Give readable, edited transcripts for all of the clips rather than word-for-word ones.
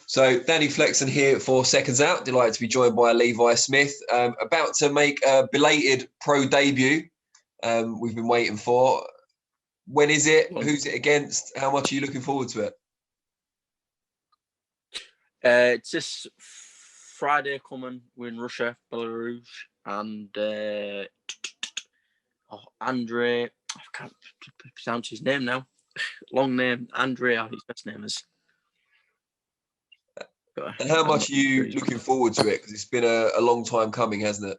So Danny Flexen here for Seconds Out. Delighted to be joined by Levi Smith, about to make a belated pro debut. We've been waiting for. When is it? Who's it against? How much are you looking forward to it? It's this Friday coming. We're in Russia, Belarus, and Andre. I can't pronounce his name now. Long name, Andre. His best name is. And how much are you looking forward to it? Because it's been a long time coming, hasn't it?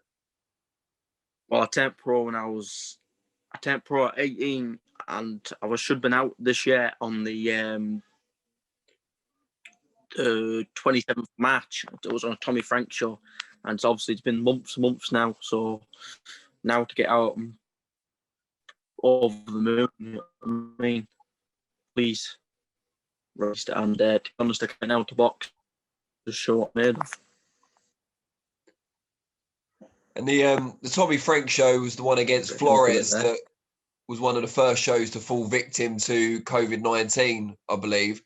Well, I turned pro at 18, and I should have been out this year on the 27th of March. It was on a Tommy Frank show, and it's been months now. So now to get out and over the moon, you know what I mean? Please, and to be honest, I came out to box to show what I'm made of. And the Tommy Frank show was the one against Flores that was one of the first shows to fall victim to COVID-19, I believe.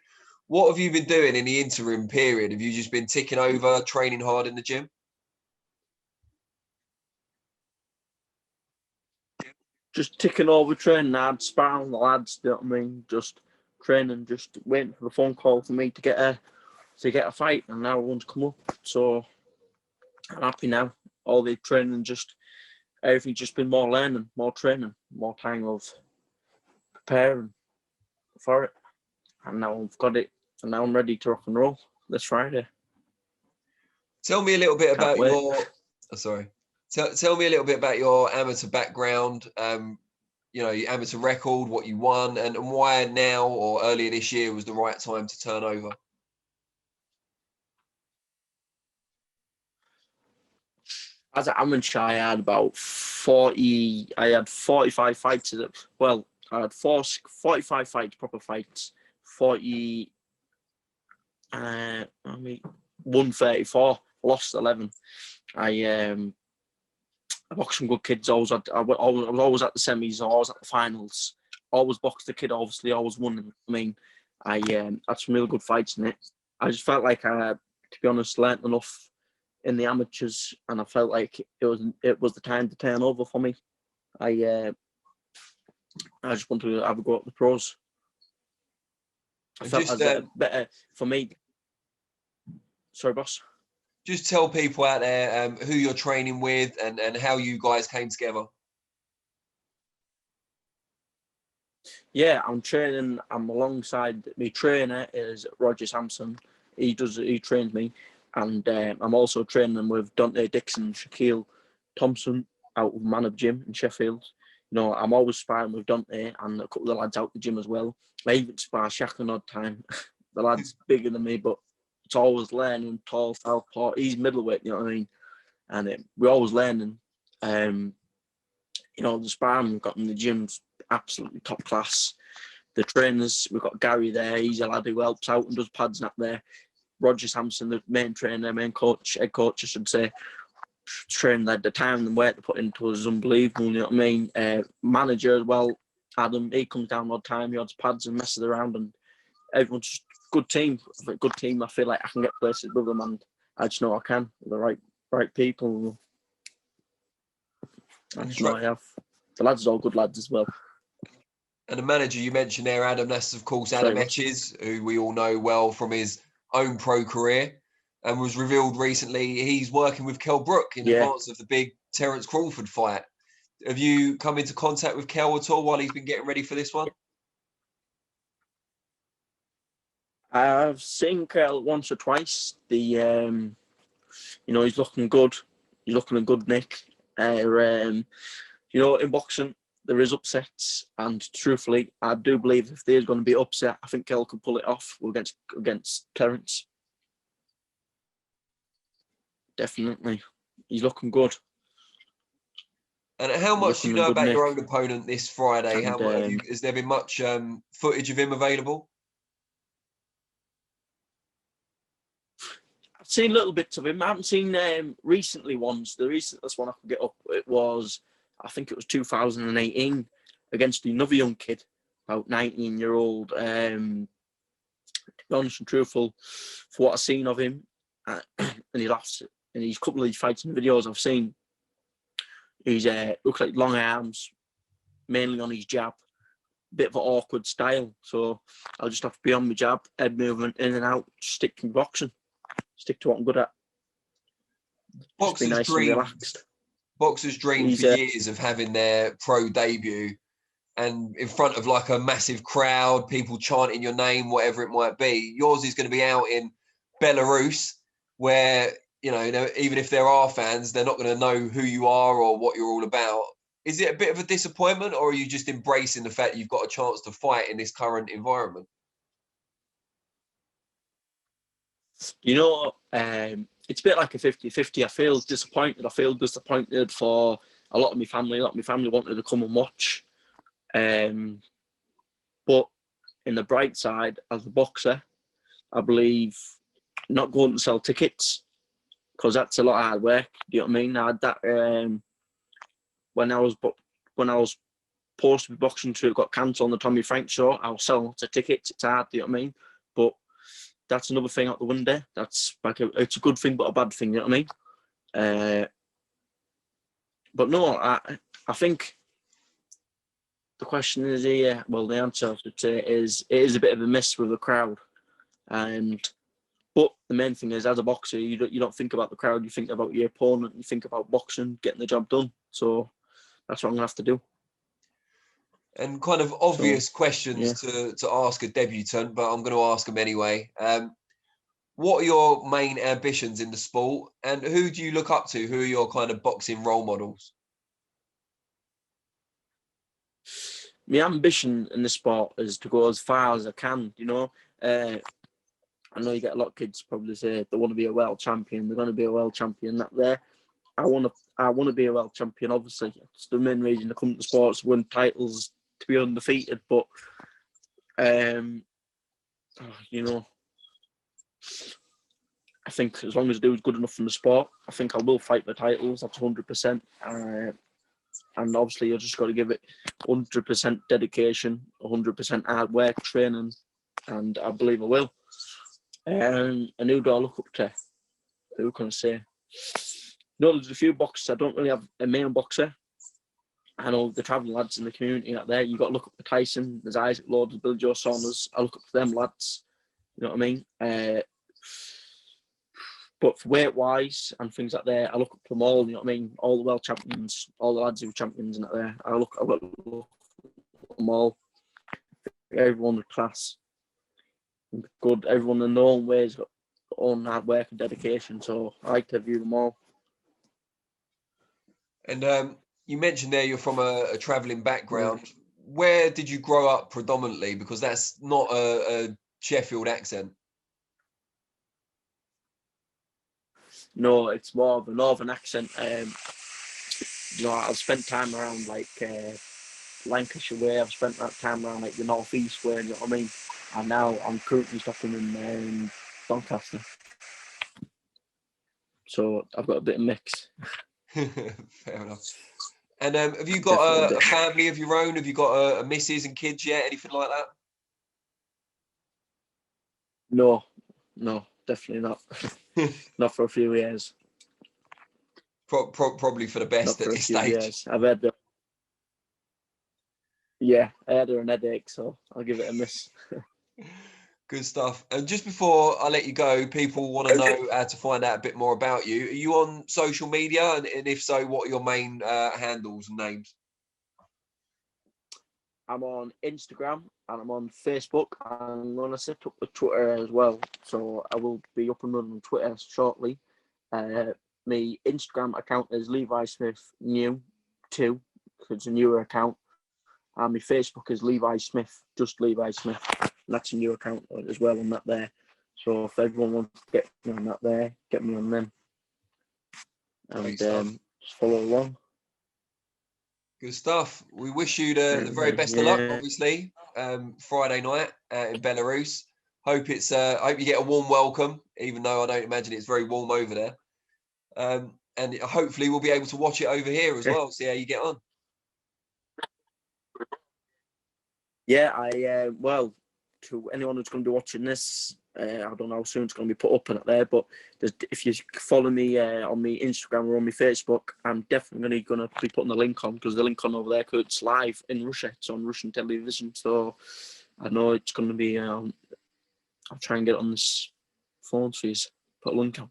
What have you been doing in the interim period? Have you just been ticking over, training hard in the gym? Just ticking over, training hard, sparring the lads, you know what I mean? Just training, just waiting for the phone call for me to get a fight, and now one's come up. So I'm happy now. All the training, everything's just been more learning, more training, more time of preparing for it. And now I've got it, and now I'm ready to rock and roll this Friday. Tell me a little bit about Tell me a little bit about your amateur background, your amateur record, what you won, and why now or earlier this year was the right time to turn over. As an amateur, I had about 45 fights. Well, I had 45 fights, proper fights. 134, lost 11. I boxed some good kids. I was always at the semis, always at the finals. Always boxed the kid, obviously, always won. I mean, I had some real good fights in it. I just felt like I, to be honest, learnt enough in the amateurs, and I felt like it was the time to turn over for me. I just wanted to have a go at the pros. I felt as better for me. Sorry, boss. Just tell people out there who you're training with and how you guys came together. Yeah, I'm training. I'm alongside my trainer is Roger Sampson. He trains me, and I'm also training with Dante Dixon, Shaquille Thompson out of Man of Gym in Sheffield. You know, I'm always sparring with Dante and a couple of the lads out the gym as well. I even spar Shaq an odd time. The lad's bigger than me, but it's always learning. Tall, southpaw. He's middleweight, you know what I mean? And we're always learning. The sparring we've got in the gym's absolutely top class. The trainers, we've got Gary there. He's a lad who helps out and does pads and that there. Roger Sampson, the main trainer, head coach, I should say, trained the time and work to put into us is unbelievable, you know what I mean? Manager as well, Adam, he comes down all the time, he odds pads and messes around, and everyone's just good team. I feel like I can get places with them, and I just know I can with the right people. I just know I have. The lads are all good lads as well. And the manager you mentioned there, Adam, that's of course Adam Etches, who we all know well from his own pro career, and was revealed recently he's working with Kell Brook in advance of the big TERENCE CRAWFORD fight. Have you come into contact with Kell at all while he's been getting ready for this one? I've seen Kell once or twice. He's looking good. He's looking a good nick. In boxing, there is upsets, and truthfully, I do believe if there's going to be upset, I think Kell could pull it off against Terence. Definitely, he's looking good. And how much do you know about your own opponent this Friday? Has there been much footage of him available? I've seen little bits of him. I haven't seen recently ones. The recentest one I could get up, I think it was 2018 against another young kid, about 19-year-old to be honest and truthful, for what I've seen of him, and his couple of these fights and videos I've seen, he's looks like long arms, mainly on his jab, bit of an awkward style. So I'll just have to be on my jab, head movement in and out, stick to boxing, stick to what I'm good at. Boxers nice dream. and relaxed. Boxers dream for years of having their pro debut, and in front of like a massive crowd, people chanting your name, whatever it might be. Yours is going to be out in Belarus, where, you know, even if there are fans, they're not going to know who you are or what you're all about. Is it a bit of a disappointment, or are you just embracing the fact you've got a chance to fight in this current environment? You know, it's a bit like a 50-50. I feel disappointed. I feel disappointed for a lot of my family. A lot of my family wanted to come and watch. But in the bright side, as a boxer, I believe not going to sell tickets, because that's a lot of hard work. Do you know what I mean? I had that when I was supposed to be boxing to got cancelled on the Tommy Frank show. I was selling lots of tickets. It's hard. Do you know what I mean? But that's another thing out the window. That's like it's a good thing, but a bad thing. You know what I mean? But no, I think the question is here. Well, the answer I should say is it is a bit of a miss with the crowd, but the main thing is, as a boxer, you don't think about the crowd. You think about your opponent. You think about boxing, getting the job done. So that's what I'm gonna have to do. And kind of obvious questions to ask a debutant, but I'm going to ask them anyway. What are your main ambitions in the sport, and who do you look up to? Who are your kind of boxing role models? My ambition in the sport is to go as far as I can. You know, I know you get a lot of kids probably say they want to be a world champion. They're going to be a world champion. That there, I want to be a world champion. Obviously, it's the main reason to come to sports, win titles, to be undefeated. But you know, I think as long as I do good enough in the sport, I think I will fight the titles. That's 100%. And obviously, you just got to give it 100% dedication, 100% hard work, training, and I believe I will. And who do I look up to? Who can I say? You know, there's a few boxers. I don't really have a main boxer. I know the travelling lads in the community out there. You got to look up to Tyson. There's Isaac Lord, there's Billy Joe Saunders. I look up to them lads. You know what I mean? But for weight-wise and things like that, I look up to them all. You know what I mean? All the world champions, all the lads who were champions and that there. I've got to look at them all. Everyone with class. Good. Everyone in their own ways got their own hard work and dedication. So I like to view them all. And you mentioned there you're from a travelling background. Where did you grow up predominantly? Because that's not a Sheffield accent. No, it's more of a northern accent. You know, I've spent time around like Lancashire way. I've spent that time around like the northeast way. You know what I mean? And now I'm currently stopping in Doncaster. So I've got a bit of mix. Fair enough. And have you got a family of your own? Have you got a missus and kids yet? Anything like that? No, definitely not. Not for a few years. Probably for the best at this stage. Years. I've had I had an headache, so I'll give it a miss. Good stuff. And just before I let you go, people want to know how to find out a bit more about you. Are you on social media? And if so, what are your main handles and names? I'm on Instagram and I'm on Facebook. I'm going to set up a Twitter as well. So I will be up and running on Twitter shortly. My Instagram account is Levi Smith New 2, because it's a newer account. And my Facebook is Levi Smith, just Levi Smith. And that's a new account as well on that there. So if everyone wants to get me on that there, get me on them. And just follow along. Good stuff. We wish you the very best of luck, obviously. Friday night in Belarus. Hope you get a warm welcome, even though I don't imagine it's very warm over there. And hopefully we'll be able to watch it over here as well, see how you get on. Yeah, well, to anyone who's going to be watching this. I don't know how soon it's going to be put up and there, but if you follow me on my Instagram or on my Facebook, I'm definitely going to be putting the link on, because the link on over there, cause it's live in Russia. It's on Russian television, so I know it's going to be. I'll try and get it on this phone for you. Put a link on.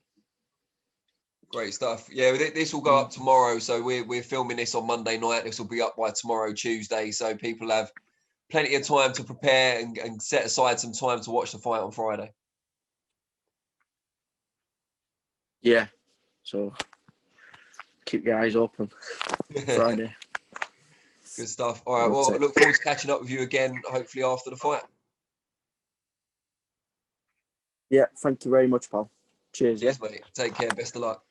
Great stuff. Yeah, this will go up tomorrow. So we're filming this on Monday night. This will be up by tomorrow, Tuesday. So people have plenty of time to prepare and set aside some time to watch the fight on Friday. Yeah. So keep your eyes open. Friday. Good stuff. All right. Well, I look forward to catching up with you again, hopefully after the fight. Yeah. Thank you very much, pal. Cheers. Yes, mate. Take care. Best of luck.